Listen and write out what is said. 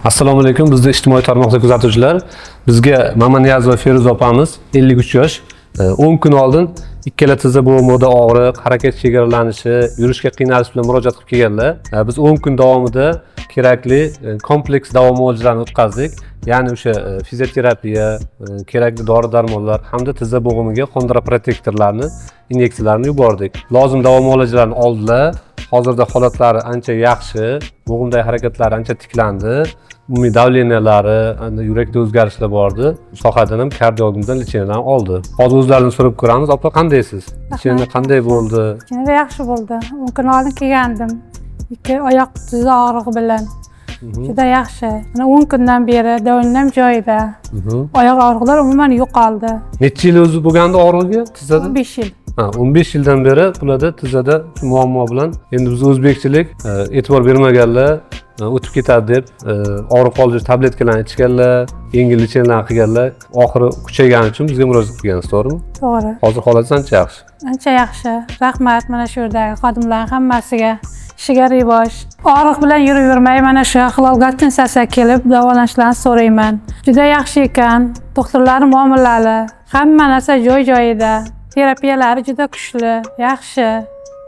Assalomu alaykum, bizda ijtimoiy tarmoqda kuzatuvchilar. Bizga Mamaniyaz va Feruz opamiz 53 yosh. 10 kun oldin ikkala tizza bo'g'imida og'riq, harakat chegaralanishi, yurishga qiynalish bilan murojaat qilib kelganlar. Biz 10 kun davomida kerakli kompleks davo muolajalarini o'tkazdik. Ya'ni o'sha fizioterapiya, kerakli dori-darmonlar hamda tizza bo'g'imiga xondroprotektorlarni, inyeksiyalarni yubordik. Lozim davo muolajalarini oldilar. Hozirda holatlari ancha yaxshi, bo'g'imdagi harakatlari ancha tiklandi. Umumiy davleniyalari, yurakda o'zgarishlar bordi. Sohadan ham kardiologimizdan lecheniyalarni oldi. Hozir o'zlarini so'rab ko'ramiz. Opa, qandaysiz? Lecheniya qanday bo'ldi? Lecheniya yaxshi bo'ldi. 10 kun oldin kelgandim. Ikki oyoq tizza og'rig'i bilan. Juda yaxshi. Mana 10 kundan beri davolanam joyida. Oyoq og'riqlar umuman yo'qoldi. Necha yil o'zi bo'lgandi og'rig'iga tizzada? 15 yil. 15 yildan beri bularda tizzada muammo bilan endi biz o'zbekchilik e'tibor bermaganlar, o'tib ketadi deb og'riq qoldiruvchi tabletkalarni ichganlar, yengil lecheniyalarni qilganlar, oxiri kuchaygani uchun bizga murojaat qilgansiz, to'g'rimi? To'g'ri. Hozir holatingiz ancha yaxshi. Ancha yaxshi. Rahmat mana shu yerdagi xodimlar hammasiga. Ishiga rivoj. Og'riq bilan yuravermay mana shu Hilol gostitsasiga kelib davolanishlarini so'rayman. Juda yaxshi ekan. Doktorlar muomalali, hamma narsa joy-joyida. Terapiyalari juda kuchli, yaxshi.